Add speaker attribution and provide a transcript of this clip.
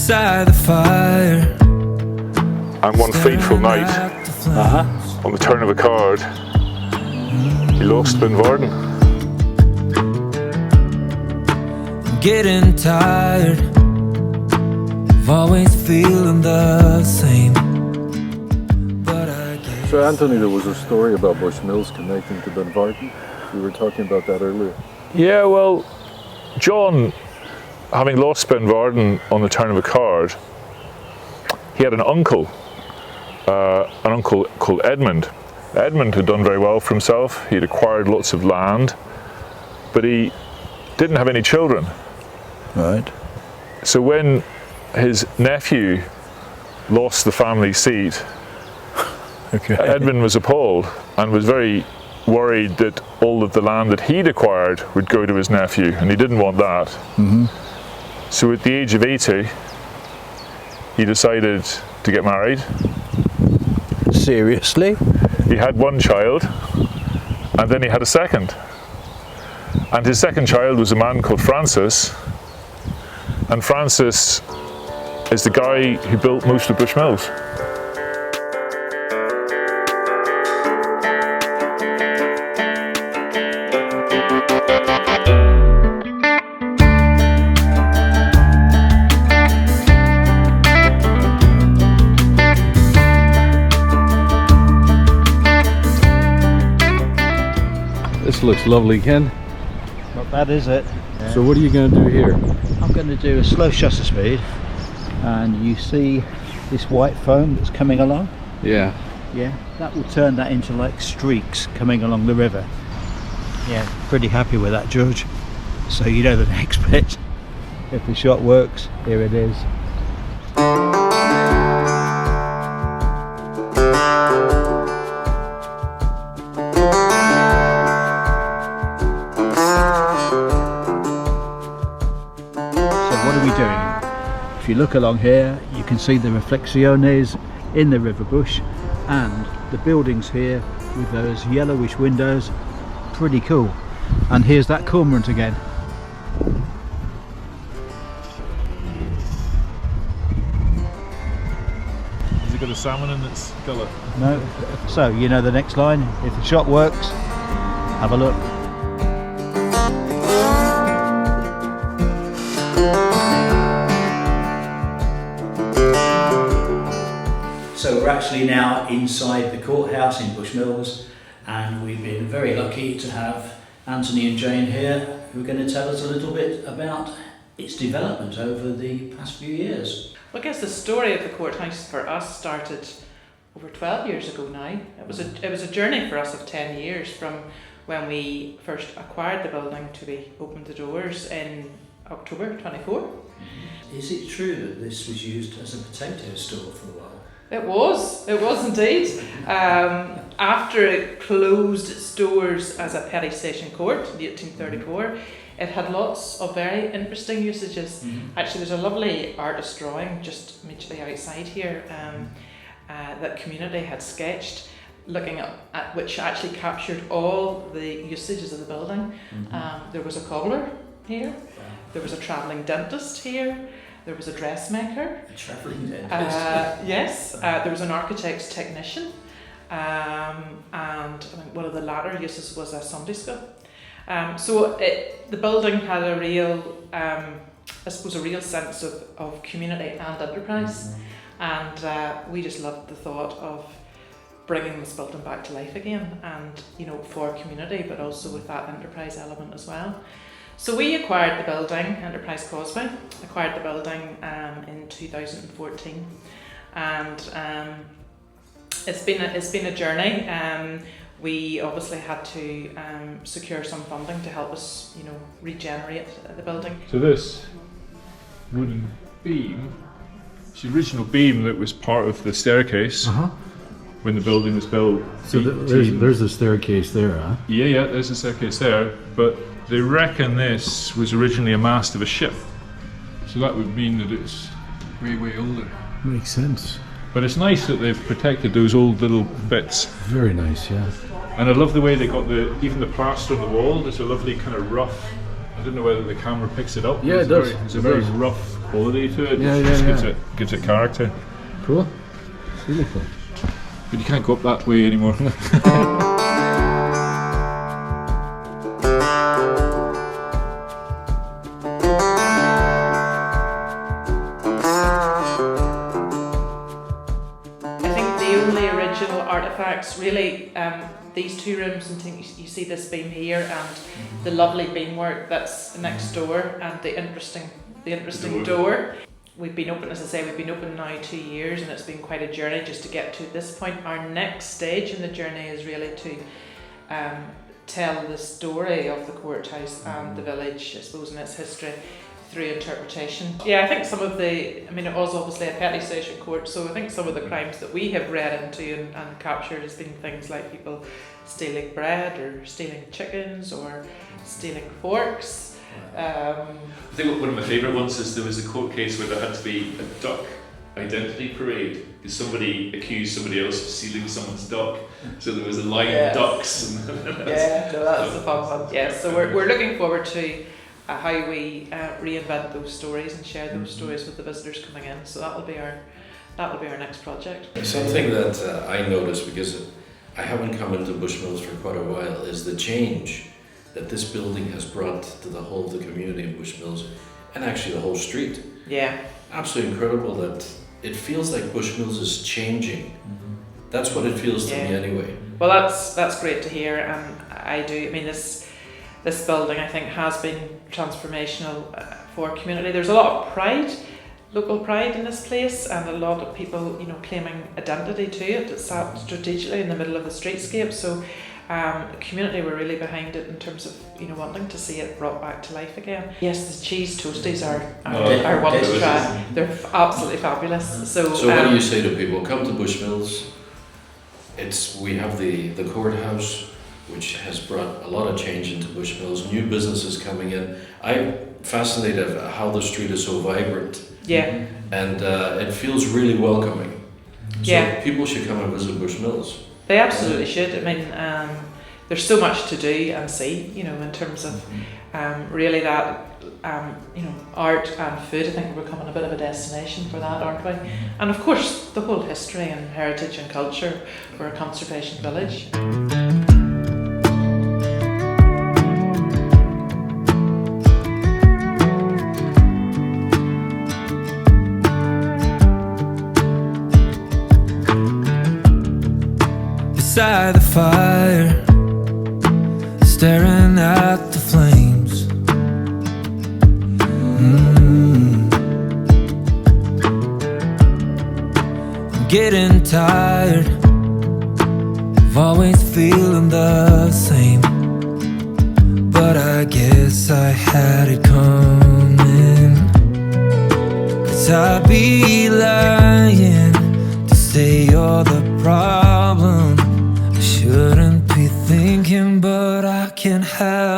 Speaker 1: beside the fire.
Speaker 2: And one fateful night, on the turn of a card, he lost Binvarden.
Speaker 1: I'm getting tired of always feeling the same. But I guess
Speaker 3: So Anthony, there was a story about Bushmills connecting to Binvarden. We were talking about that earlier.
Speaker 2: Yeah, well, John, having lost Binvarden on the turn of a card, he had an uncle called Edmund. Edmund had done very well for himself. He'd acquired lots of land, but he didn't have any children.
Speaker 3: Right.
Speaker 2: So when his nephew lost the family seat, Edmund was appalled and was very worried that all of the land that he'd acquired would go to his nephew, and he didn't want that. So at the age of 80, he decided to get married.
Speaker 4: Seriously?
Speaker 2: He had one child, and then he had a second. And his second child was a man called Francis, and Francis is the guy who built most of Bushmills.
Speaker 3: This looks lovely, Ken.
Speaker 4: Not bad, is it?
Speaker 3: So what are you going to do here?
Speaker 4: I'm going to do a slow shutter speed, and you see this white foam that's coming along?
Speaker 3: Yeah.
Speaker 4: Yeah, that will turn that into like streaks coming along the river. Yeah, pretty happy with that, George. So you know the next bit. If the shot works, here it is. If you look along here, you can see the reflexiones in the river bush and the buildings here with those yellowish windows. Pretty cool. And here's that cormorant again.
Speaker 2: Has it got a salmon in its gullet?
Speaker 4: No. So you know the next line. If the shot works, have a look. So we're actually now inside the courthouse in Bushmills, and we've been very lucky to have Anthony and Jane here, who are going to tell us a little bit about its development over the past few years.
Speaker 5: Well, I guess the story of the courthouse for us started over 12 years ago now. It was a journey for us of 10 years from when we first acquired the building to we opened the doors in October 24.
Speaker 4: Is it true that this was used as a potato store for a while?
Speaker 5: It was indeed. After it closed its doors as a petty station court in 1834, it had lots of very interesting usages. Actually, there's a lovely artist drawing just immediately outside here that Community had sketched, looking at which actually captured all the usages of the building. There was a cobbler here, there was a travelling dentist here, there was a dressmaker.
Speaker 4: A travelling dentist?
Speaker 5: Yes, there was an architect's technician, and I think one of the latter uses was a Sunday school. So the building had a real, I suppose, a real sense of community and enterprise, and we just loved the thought of bringing this building back to life again, and for community, but also with that enterprise element as well. So we acquired the building, Enterprise Causeway, acquired the building in 2014, and it's been a journey. We obviously had to secure some funding to help us, regenerate the building.
Speaker 2: So this wooden beam, it's the original beam that was part of the staircase when the building was built.
Speaker 3: So there's the staircase there, huh?
Speaker 2: Yeah, there's the staircase there, but they reckon this was originally a mast of a ship. So that would mean that it's way older.
Speaker 3: Makes sense.
Speaker 2: But it's nice that they've protected those old little bits.
Speaker 3: Very nice, yeah.
Speaker 2: And I love the way they got even the plaster on the wall. There's a lovely kind of rough. don't know whether the camera picks it up.
Speaker 3: Yeah,
Speaker 2: It's
Speaker 3: it does.
Speaker 2: There's a
Speaker 3: It
Speaker 2: very
Speaker 3: does.
Speaker 2: rough quality to it.
Speaker 3: Yeah,
Speaker 2: It
Speaker 3: yeah,
Speaker 2: just
Speaker 3: yeah.
Speaker 2: gives it character.
Speaker 3: Cool. It's really cool.
Speaker 2: But you can't go up that way anymore.
Speaker 5: I think the only original artefacts really, these two rooms, and you see this beam here and the lovely beamwork that's next door, and the interesting door. We've been open, as I say, we've been open now 2 years, and it's been quite a journey just to get to this point. Our next stage in the journey is really to tell the story of the courthouse and the village, I suppose, and its history through interpretation. Yeah, I think some of it was obviously a petty session court, so I think some of the crimes that we have read into and captured has been things like people stealing bread or stealing chickens or stealing forks.
Speaker 6: I think one of my favourite ones is there was a court case where there had to be a duck identity parade because somebody accused somebody else of stealing someone's duck. So there was a line
Speaker 5: Yes.
Speaker 6: of ducks.
Speaker 5: Yeah, no, that's the fun one. Yeah, so we're looking forward to how we reinvent those stories and share those stories with the visitors coming in. So that will be our next project.
Speaker 7: Something that I noticed, because I haven't come into Bushmills for quite a while, is the change that this building has brought to the whole of the community in Bushmills, and actually the whole street.
Speaker 5: Yeah.
Speaker 7: Absolutely incredible that it feels like Bushmills is changing. That's what it feels to me anyway.
Speaker 5: Well, that's great to hear, and I mean this building I think has been transformational for community. There's a lot of pride, local pride in this place, and a lot of people, claiming identity to it. It's sat strategically in the middle of the streetscape, so the community were really behind it in terms of wanting to see it brought back to life again. Yes, the cheese toasties are one to try. They're absolutely fabulous. So
Speaker 7: what do you say to people? Come to Bushmills. We have the courthouse, which has brought a lot of change into Bushmills. New businesses coming in. I'm fascinated at how the street is so vibrant.
Speaker 5: Yeah.
Speaker 7: And it feels really welcoming. So
Speaker 5: Yeah.
Speaker 7: people should come and visit Bushmills.
Speaker 5: They absolutely should. I mean, there's so much to do and see, in terms of really that, art and food. I think we're becoming a bit of a destination for that, aren't we? And of course, the whole history and heritage and culture for a conservation village.
Speaker 1: Beside the fire, staring at the flames. I'm getting tired of always feeling the same, but I guess I had it coming. 'Cause I'd be lying to say you're the problem. Shouldn't be thinking, but I can't help